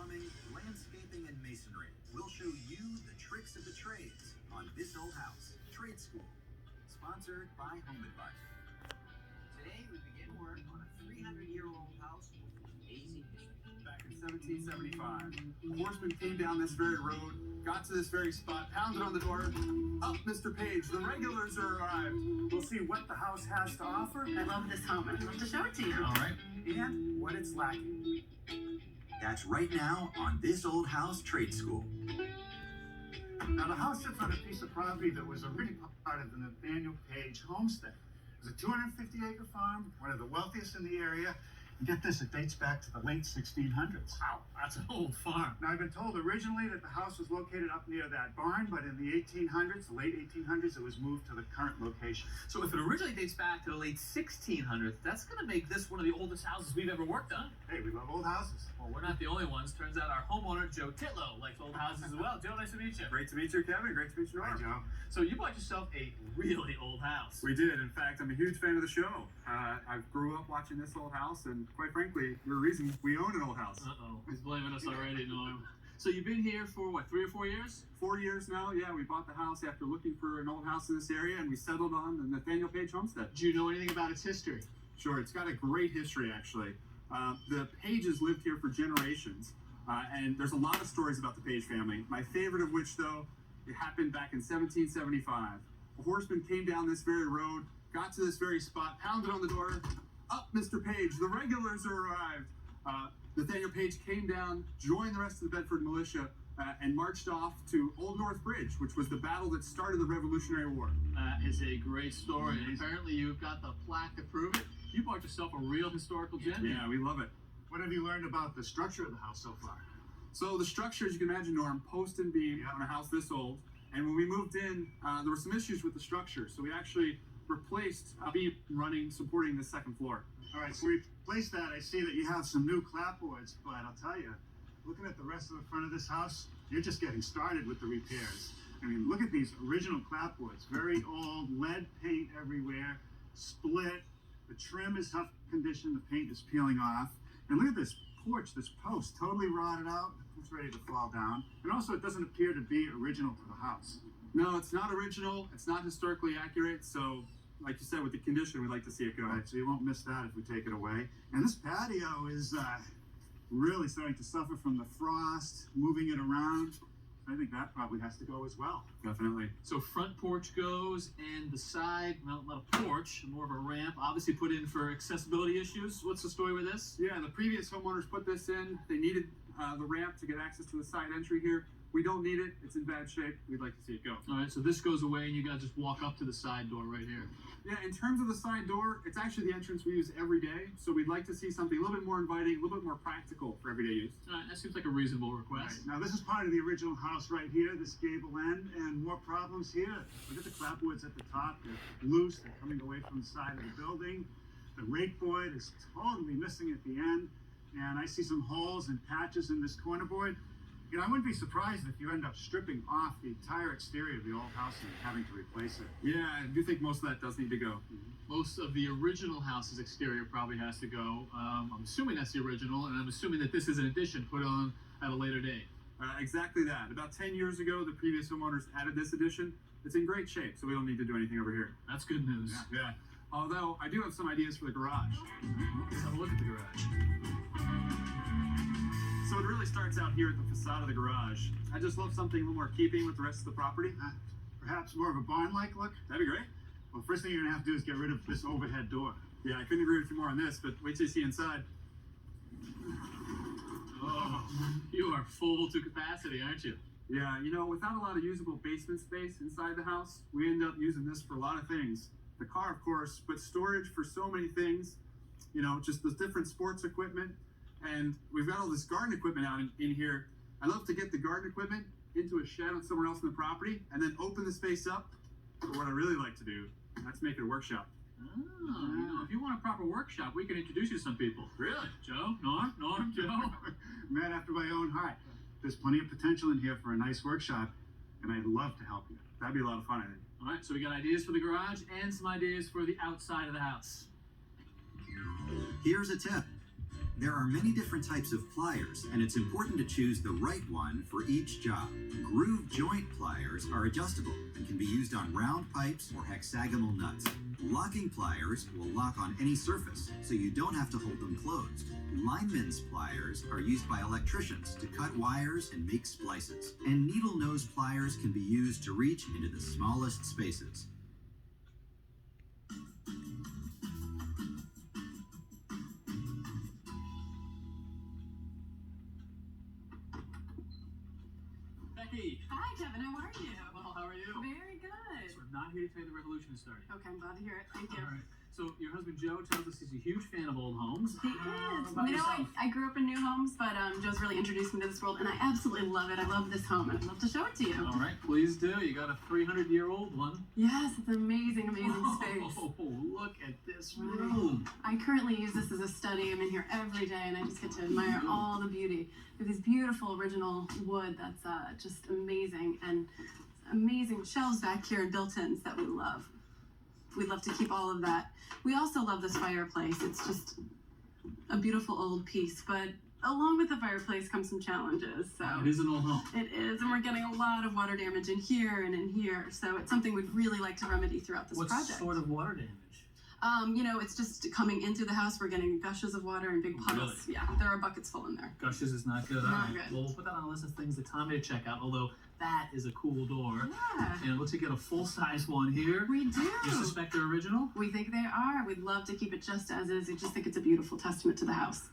plumbing, landscaping, and masonry. We'll show you the tricks of the trades on This Old House Trade School, sponsored by Home Advisor. Today we begin work on a 300-year-old house with amazing history. Back in 1775, a horseman came down this very road, got to this very spot, pounded on the door. Up, Mr. Page, the regulars are arrived. We'll see what the house has to offer. I love this home. I'd love to show it to you. All right. And what it's lacking. That's right now on This Old House Trade School. Now, the house sits on a piece of property that was originally part of the Nathaniel Page homestead. It was a 250-acre farm, one of the wealthiest in the area. And get this, it dates back to the late 1600s. Wow, that's an old farm. Now, I've been told originally that the house was located up near that barn, but in the 1800s, the late 1800s, it was moved to the current location. So if it originally dates back to the late 1600s, that's going to make this one of the oldest houses we've ever worked on. Hey, we love old houses. Well, we're not the only ones. Turns out our homeowner, Joe Titlow, likes old houses as well. Joe, nice to meet you. Great to meet you, Kevin. Great to meet you, Hi, Norm. Joe. So you bought yourself a really old house. We did. In fact, I'm a huge fan of the show. I grew up watching This Old House, and quite frankly, you're the reason we own an old house. Uh-oh, he's blaming us already, Norm. So you've been here for, what, 3 or 4 years? 4 years now, yeah. We bought the house after looking for an old house in this area, and we settled on the Nathaniel Page homestead. Do you know anything about its history? Sure, it's got a great history, actually. The Pages lived here for generations, and there's a lot of stories about the Page family. My favorite of which, though, it happened back in 1775. A horseman came down this very road, got to this very spot, pounded on the door. Up, Mr. Page, the regulars are arrived. Nathaniel Page came down, joined the rest of the Bedford militia, and marched off to Old North Bridge, which was the battle that started the Revolutionary War. That is a great story. And apparently you've got the plaque to prove it. You bought yourself a real historical gem. Yeah, we love it. What have you learned about the structure of the house so far? So the structure, as you can imagine, Norm, post and beam on a house this old. And when we moved in, there were some issues with the structure. So we actually replaced a beam running, supporting the second floor. All right, so we replaced that. I see that you have some new clapboards, but I'll tell you, looking at the rest of the front of this house, you're just getting started with the repairs. I mean, look at these original clapboards. Very old, lead paint everywhere, split. The trim is tough condition. The paint is peeling off. And look at this porch, this post, totally rotted out. It's ready to fall down. And also, it doesn't appear to be original to the house. No, it's not original. It's not historically accurate. So, like you said, with the condition, we'd like to see it go. Right, so you won't miss that if we take it away. And this patio is really starting to suffer from the frost, moving it around. I think that probably has to go as well. Definitely. So front porch goes, and the side, well, not a porch, more of a ramp, obviously put in for accessibility issues. What's the story with this? Yeah, the previous homeowners put this in. They needed the ramp to get access to the side entry here. We don't need it. It's in bad shape. We'd like to see it go. All right, so this goes away, and you guys just walk up to the side door right here. Yeah, in terms of the side door, it's actually the entrance we use every day. So we'd like to see something a little bit more inviting, a little bit more practical for everyday use. All right, that seems like a reasonable request. Right. Now, this is part of the original house right here, this gable end, and more problems here. Look at the clapboards at the top. They're loose. They're coming away from the side of the building. The rake board is totally missing at the end. And I see some holes and patches in this corner board. You know, I wouldn't be surprised if you end up stripping off the entire exterior of the old house and having to replace it. Yeah, I do think most of that does need to go. Most of the original house's exterior probably has to go. I'm assuming that's the original, and I'm assuming that this is an addition put on at a later date. Exactly that. About 10 years ago, the previous homeowners added this addition. It's in great shape, so we don't need to do anything over here. That's good news. Yeah. Although, I do have some ideas for the garage. Let's have a look at the garage. So it really starts out here at the facade of the garage. I just love something a little more keeping with the rest of the property. Perhaps more of a barn-like look? That'd be great. Well, first thing you're going to have to do is get rid of this overhead door. Yeah, I couldn't agree with you more on this, but wait till you see inside. Oh, you are full to capacity, aren't you? Yeah, you know, without a lot of usable basement space inside the house, we end up using this for a lot of things. The car, of course, but storage for so many things. You know, just the different sports equipment. And we've got all this garden equipment out in here. I love to get the garden equipment into a shed on somewhere else in the property and then open the space up for what I really like to do. That's make it a workshop. Oh, you know, if you want a proper workshop, we can introduce you to some people. Really? Joe? Norm? Joe? Man after my own heart. There's plenty of potential in here for a nice workshop, and I'd love to help you. That'd be a lot of fun, I think. All right, so we got ideas for the garage and some ideas for the outside of the house. Here's a tip. There are many different types of pliers, and it's important to choose the right one for each job. Groove joint pliers are adjustable and can be used on round pipes or hexagonal nuts. Locking pliers will lock on any surface, so you don't have to hold them closed. Lineman's pliers are used by electricians to cut wires and make splices. And needle nose pliers can be used to reach into the smallest spaces. Becky! Hi, Kevin. How are you? Well, how are you? Very good. So we're not here to tell you the revolution is starting. Okay, I'm glad to hear it. Thank you. All right. So your husband Joe tells us he's a huge fan of old homes. He How is. about You know, yourself? I grew up in new homes, but Joe's really introduced me to this world, and I absolutely love it. I love this home, and I'd love to show it to you. All right, please do. You got a 300-year-old one. Yes, it's an amazing, amazing space. Oh, look at this Right. room. I currently use this as a study. I'm in here every day, and I just get to admire all the beauty. We have these beautiful original wood that's just amazing, and amazing shelves back here and built-ins that we love. We'd love to keep all of that. We also love this fireplace. It's just a beautiful old piece, but along with the fireplace comes some challenges. So It is an old home. it is, and we're getting a lot of water damage in here and in here. So it's something we'd really like to remedy throughout this What project. sort of water damage? It's just coming into the house. We're getting gushes of water and big puddles. Really? Yeah, there are buckets full in there. Gushes is not good. Not All right. good. Well, we'll put that on a list of things that Tommy to check out, although that is a cool door. Yeah, And it looks like you got a full-size one here. we do. You suspect they're original? We think they are. We'd love to keep it just as is. We just think it's a beautiful testament to the house.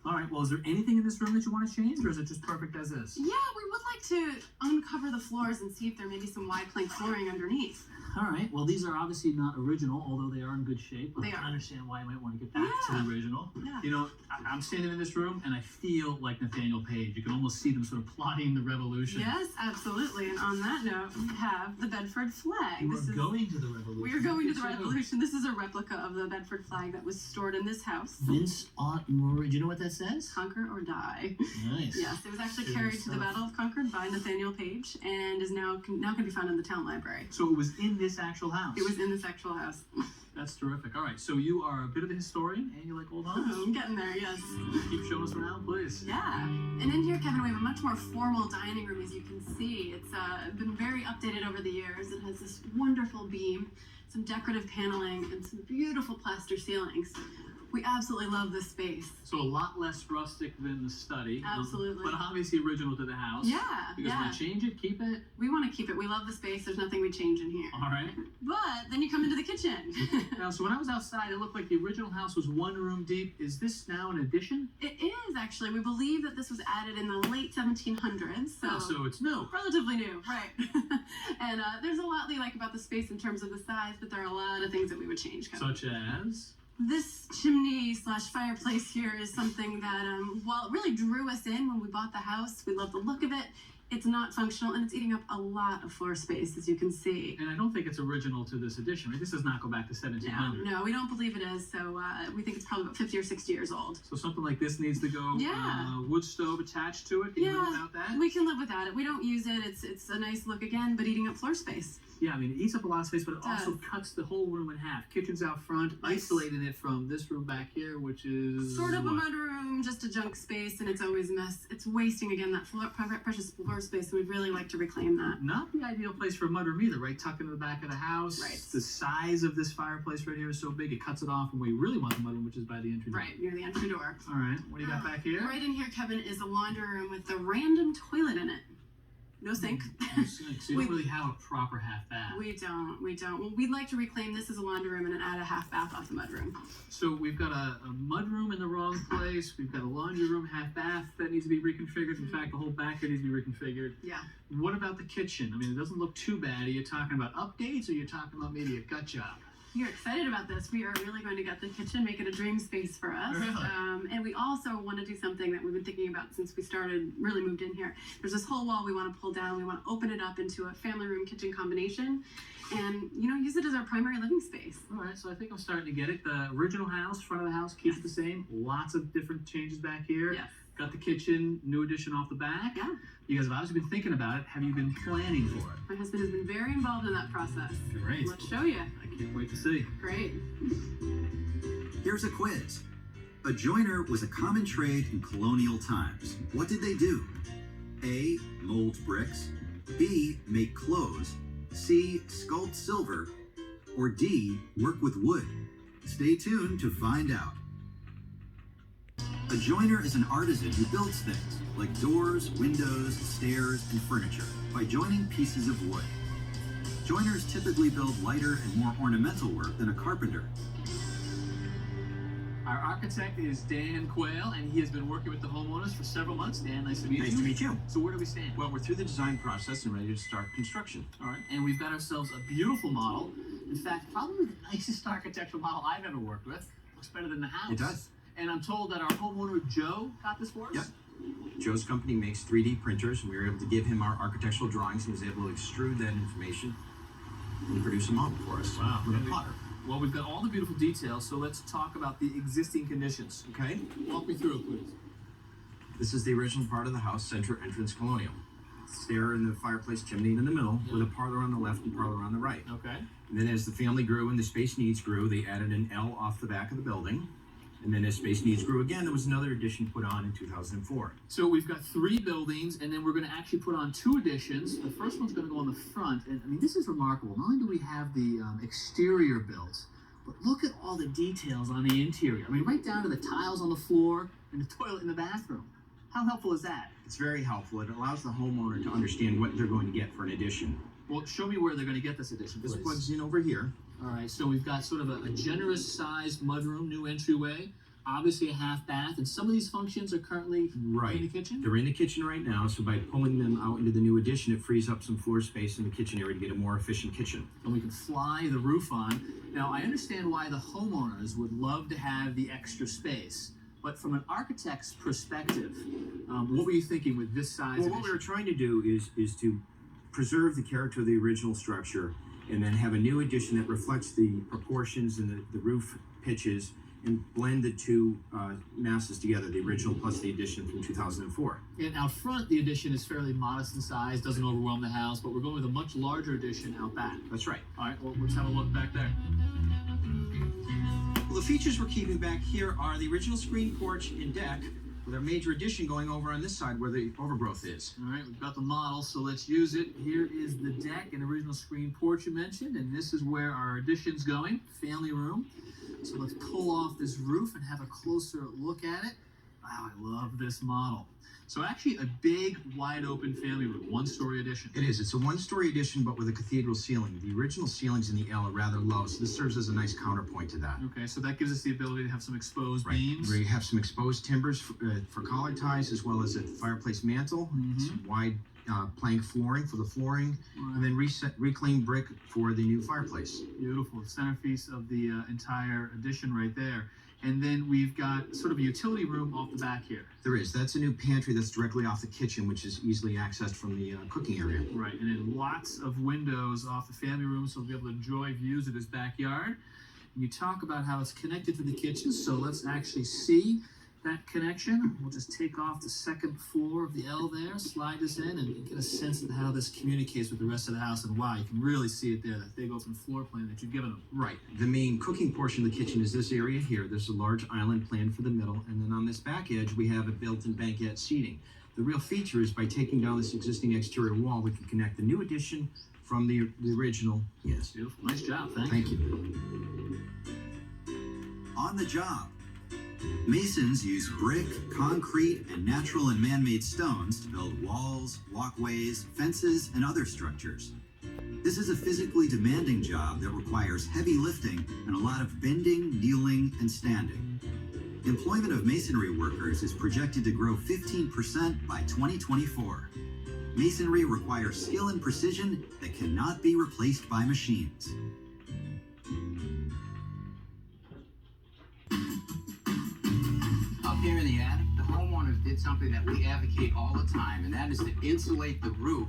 All right, well, is there anything in this room that you want to change, or is it just perfect as is? Yeah, we would like to uncover the floors and see if there may be some wide plank flooring underneath. All right, well, these are obviously not original, although they are in good shape. They I can are. understand why you might want to get back to Yeah. the original. Yeah. You know, I'm standing in this room, and I feel like Nathaniel Page. You can almost see them sort of plotting the revolution. Yes, absolutely. And on that note, we have the Bedford flag. You are going to the revolution. We are going to the Look at you. revolution. This is a replica of the Bedford flag that was stored in this house. Vince Otmore. Do you know what that says? Conquer or die. Nice. Yes, it was actually Good carried to the stuff. Battle of Concord by Nathaniel Page and is now can be found in the town library. So it was in this actual house. It was in this actual house. That's terrific. All right, so you are a bit of a historian, and you like old homes. I'm getting there, yes. Keep showing us around, please. Yeah. And in here, Kevin, we have a much more formal dining room, as you can see. It's been very updated over the years. It has this wonderful beam, some decorative paneling, and some beautiful plaster ceilings. We absolutely love this space. So a lot less rustic than the study. Absolutely. But obviously original to the house. Yeah, You guys yeah. want to change it, keep it? We want to keep it. We love the space. There's nothing we change in here. All right. But then you come into the kitchen. Now, so when I was outside, it looked like the original house was one room deep. Is this now an addition? It is, actually. We believe that this was added in the late 1700s. Oh, so it's new. Relatively new, right. And there's a lot we like about the space in terms of the size, but there are a lot of things that we would change. Kevin. Such as? This chimney / fireplace here is something that, while it really drew us in when we bought the house, we love the look of it. It's not functional, and it's eating up a lot of floor space, as you can see. And I don't think it's original to this edition, right? This does not go back to 1700. No, we don't believe it is, so we think it's probably about 50 or 60 years old. So something like this needs to go. Yeah. Wood stove attached to it. Can you live without that? We can live without it. We don't use it. It's a nice look again, but eating up floor space. Yeah, I mean, it eats up a lot of space, but it also does. cuts the whole room in half. Kitchen's out front, Yes. isolating it from this room back here, which is Sort of a what? mudroom, just a junk space, and it's always a mess. It's wasting, again, that precious floor space, and we'd really like to reclaim that. Not the ideal place for a mudroom either, right? Tucked into the back of the house. Right. The size of this fireplace right here is so big, it cuts it off from where you really want the mudroom, which is by the entry door. Right, near the entry door. All right, what do you got back here? Right in here, Kevin, is a laundry room with a random toilet in it. No sink. So you don't really have a proper half bath. We don't. Well, we'd like to reclaim this as a laundry room and add a half bath off the mudroom. So we've got a mudroom in the wrong place. We've got a laundry room, half bath that needs to be reconfigured. In fact, the whole back here needs to be reconfigured. Yeah. What about the kitchen? I mean, it doesn't look too bad. Are you talking about updates, or are you talking about maybe a gut job? You're excited about this. We are really going to get the kitchen, make it a dream space for us. Really? And we also want to do something that we've been thinking about since we really moved in here. There's this whole wall we want to pull down. We want to open it up into a family room kitchen combination and, use it as our primary living space. All right, so I think I'm starting to get it. The original house, front of the house, keeps the same. Lots of different changes back here. Yes. Got the kitchen, new addition off the back. Yeah. You guys have obviously been thinking about it. Have you been planning for it? My husband has been very involved in that process. Great. Let's show you. I can't wait to see. Great. Here's a quiz. A joiner was a common trade in colonial times. What did they do? A. Mold bricks. B. Make clothes. C. Sculpt silver. Or D. Work with wood. Stay tuned to find out. A joiner is an artisan who builds things like doors, windows, stairs, and furniture by joining pieces of wood. Joiners typically build lighter and more ornamental work than a carpenter. Our architect is Dan Quayle, and he has been working with the homeowners for several months. Dan, nice to meet you. Nice to meet you. So where do we stand? Well, we're through the design process and ready to start construction. All right, and we've got ourselves a beautiful model. In fact, probably the nicest architectural model I've ever worked with. Looks better than the house. It does. And I'm told that our homeowner, Joe, got this for us? Yep. Joe's company makes 3D printers, and we were able to give him our architectural drawings, and he was able to extrude that information and produce a model for us. Wow. With a plotter. Well, we've got all the beautiful details, so let's talk about the existing conditions. Okay? Walk me through it, please. This is the original part of the house, center entrance colonial. Stair in the fireplace chimney in the middle, with a parlor on the left and parlor on the right. Okay. And then as the family grew and the space needs grew, they added an L off the back of the building. And then as space needs grew again, there was another addition put on in 2004. So we've got 3 buildings, and then we're going to actually put on 2 additions. The first one's going to go on the front, and I mean, this is remarkable. Not only do we have the exterior built, but look at all the details on the interior. I mean, right down to the tiles on the floor and the toilet in the bathroom. How helpful is that? It's very helpful. It allows the homeowner to understand what they're going to get for an addition. Well, show me where they're going to get this addition, This please. plugs in over here. All right, so we've got sort of a generous sized mudroom, new entryway, obviously a half bath, and some of these functions are currently Right. in the kitchen? They're in the kitchen right now, so by pulling them out into the new addition, it frees up some floor space in the kitchen area to get a more efficient kitchen. And we can fly the roof on. Now, I understand why the homeowners would love to have the extra space, but from an architect's perspective, what were you thinking with this size Well, what we were trying to do is to preserve the character of the original structure and then have a new addition that reflects the proportions and the roof pitches and blend the two masses together, the original plus the addition from 2004. And out front, the addition is fairly modest in size, doesn't overwhelm the house, but we're going with a much larger addition out back. That's right. All right, well, let's have a look back there. Well, the features we're keeping back here are the original screen porch and deck, with our major addition going over on this side where the overgrowth is. All right, we've got the model, so let's use it. Here is the deck and original screen porch you mentioned, and this is where our addition's going, family room. So let's pull off this roof and have a closer look at it. Wow, I love this model. So actually a big, wide open family room, 1-story addition. It is. It's a 1-story addition, but with a cathedral ceiling. The original ceilings in the L are rather low, so this serves as a nice counterpoint to that. Okay, so that gives us the ability to have some exposed Right. beams. We have some exposed timbers for collar ties, as well as a fireplace mantle, some wide plank flooring for the flooring, and then reclaimed brick for the new fireplace. Beautiful, the centerpiece of the entire addition right there. And then we've got sort of a utility room off the back here. There is. That's a new pantry that's directly off the kitchen, which is easily accessed from the cooking area. Right, and then lots of windows off the family room, so we'll be able to enjoy views of this backyard. And you talk about how it's connected to the kitchen, so let's actually see that connection. We'll just take off the second floor of the L there, slide this in, and get a sense of how this communicates with the rest of the house. And wow, you can really see it there, that big open floor plan that you've given them. Right. The main cooking portion of the kitchen is this area here. There's a large island planned for the middle, and then on this back edge, we have a built-in banquette seating. The real feature is by taking down this existing exterior wall, we can connect the new addition from the original. Yes. Beautiful. Nice job. Thank you. On the job. Masons use brick, concrete, and natural and man-made stones to build walls, walkways, fences, and other structures. This is a physically demanding job that requires heavy lifting and a lot of bending, kneeling, and standing. Employment of masonry workers is projected to grow 15% by 2024. Masonry requires skill and precision that cannot be replaced by machines. Up here in the attic, the homeowners did something that we advocate all the time, and that is to insulate the roof,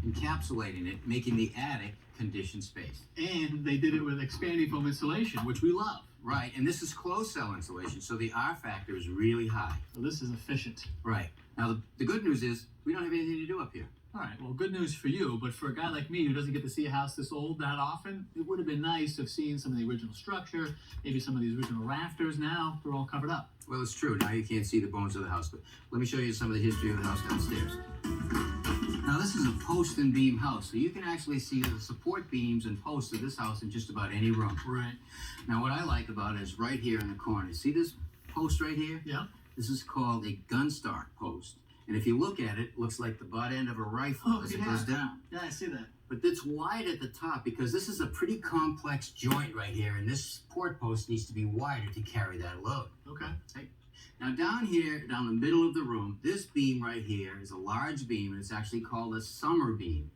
encapsulating it, making the attic conditioned space. And they did it with expanding foam insulation, which we love. Right, and this is closed cell insulation, so the R factor is really high. So this is efficient. Right. Now, the good news is we don't have anything to do up here. All right, well, good news for you, but for a guy like me who doesn't get to see a house this old that often, it would have been nice to have seen some of the original structure, maybe some of these original rafters. Now they're all covered up. Well, it's true. Now you can't see the bones of the house, but let me show you some of the history of the house downstairs. Now, this is a post and beam house, so you can actually see the support beams and posts of this house in just about any room. Right. Now, what I like about it is right here in the corner. See this post right here? Yeah. This is called a gun stock post. And if you look at it, it looks like the butt end of a rifle as it goes down. Yeah, I see that. But it's wide at the top because this is a pretty complex joint right here, and this support post needs to be wider to carry that load. Okay. Right? Now down here, down the middle of the room, this beam right here is a large beam, and it's actually called a summer beam.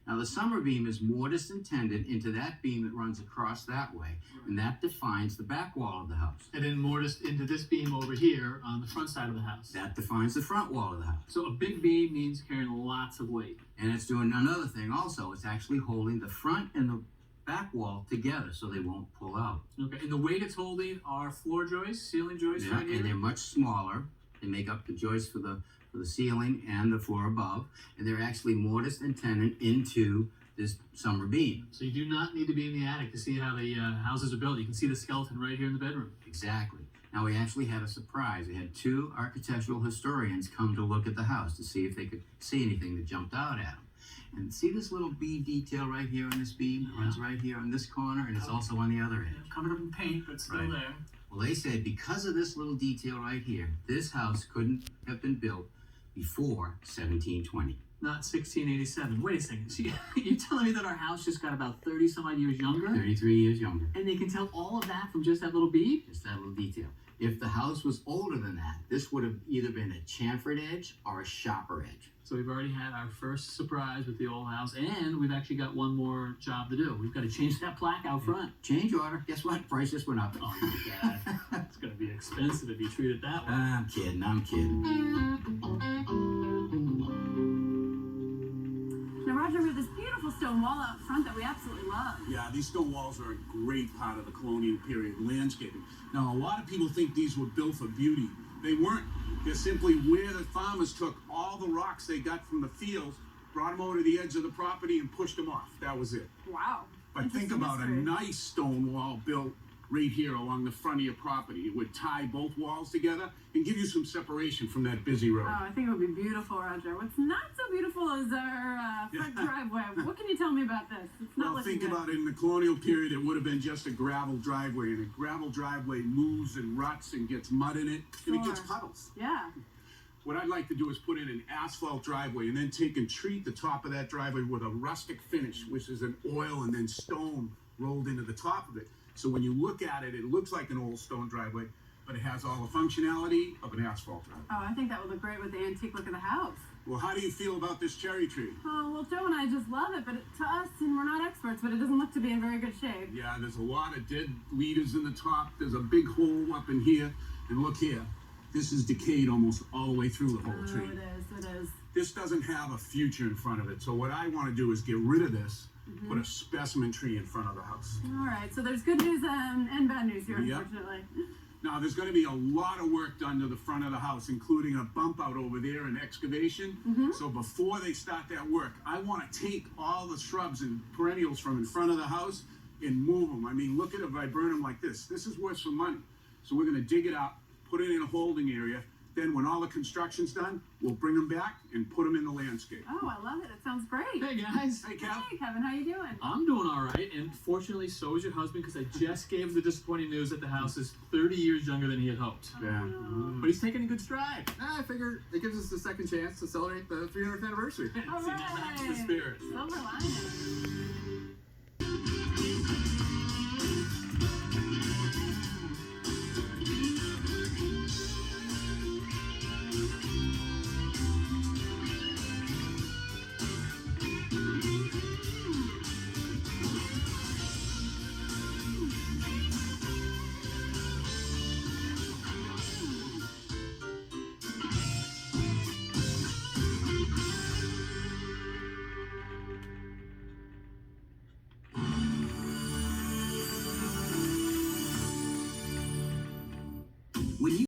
Now the summer beam is mortised and tended into that beam that runs across that way, and that defines the back wall of the house. And then mortised into this beam over here on the front side of the house. That defines the front wall of the house. So a big beam means carrying lots of weight. And it's doing another thing also. It's actually holding the front and the back wall together so they won't pull out. Okay, and the weight it's holding are floor joists, ceiling joists Yeah, right here? and they're much smaller. They make up the joists for the ceiling and the floor above, and they're actually mortised and tenon into this summer beam. So you do not need to be in the attic to see how the houses are built. You can see the skeleton right here in the bedroom. Exactly. Now, we actually had a surprise. We had two architectural historians come to look at the house to see if they could see anything that jumped out at them. And see this little bead detail right here on this beam? It runs right here on this corner, and it's also on the other end. Covered up in paint, but still Right. there. Well, they said because of this little detail right here, this house couldn't have been built before 1720. Not 1687. Wait a second. So you're telling me that our house just got about 30 some odd years younger? 33 years younger. And they can tell all of that from just that little bead? Just that little detail. If the house was older than that, this would have either been a chamfered edge or a shopper edge. So we've already had our first surprise with the old house, and we've actually got one more job to do. We've got to change that plaque out front. Change order. Guess what? Price just went up. Oh my God. It's going to be expensive if you treat it that way. I'm kidding. I'm kidding. Now, Roger, we have this beautiful stone wall out front that we absolutely love. Yeah, these stone walls are a great part of the colonial period landscaping. Now, a lot of people think these were built for beauty. They weren't. They're simply where the farmers took all the rocks they got from the fields, brought them over to the edge of the property, and pushed them off. That was it. Wow. But think about a nice stone wall built right here along the front of your property. It would tie both walls together and give you some separation from that busy road. Oh, I think it would be beautiful, Roger. What's not so beautiful is our front driveway. What can you tell me about this? It's not Well, looking think good. about it. In the colonial period, it would have been just a gravel driveway, and a gravel driveway moves and ruts and gets mud in it, and it gets Sure. puddles. Yeah. What I'd like to do is put in an asphalt driveway and then take and treat the top of that driveway with a rustic finish, which is an oil and then stone rolled into the top of it. So when you look at it, it looks like an old stone driveway, but it has all the functionality of an asphalt driveway. Oh, I think that would look great with the antique look of the house. Well, how do you feel about this cherry tree? Oh, well, Joe and I just love it, but to us, and we're not experts, but it doesn't look to be in very good shape. Yeah, there's a lot of dead leaves in the top. There's a big hole up in here. And look here. This is decayed almost all the way through the whole tree. Oh, it is. This doesn't have a future in front of it. So what I want to do is get rid of this, put a specimen tree in front of the house. All right, so there's good news and bad news here, Yep. unfortunately. Now, there's going to be a lot of work done to the front of the house, including a bump out over there and excavation. So before they start that work, I want to take all the shrubs and perennials from in front of the house and move them. I mean, look at it if I burn them like this. This is worth some money. So we're going to dig it up, put it in a holding area. Then when all the construction's done, we'll bring them back and put them in the landscape. Oh, I love it. It sounds great. Hey, guys. Hey, Kev. Hey, Kevin, how you doing? I'm doing all right, and fortunately, so is your husband, because I just gave him the disappointing news that the house is 30 years younger than he had hoped. Yeah. But he's taking a good stride. I figure it gives us a second chance to celebrate the 300th anniversary. All See, now that's the right. spirit. Silver lining.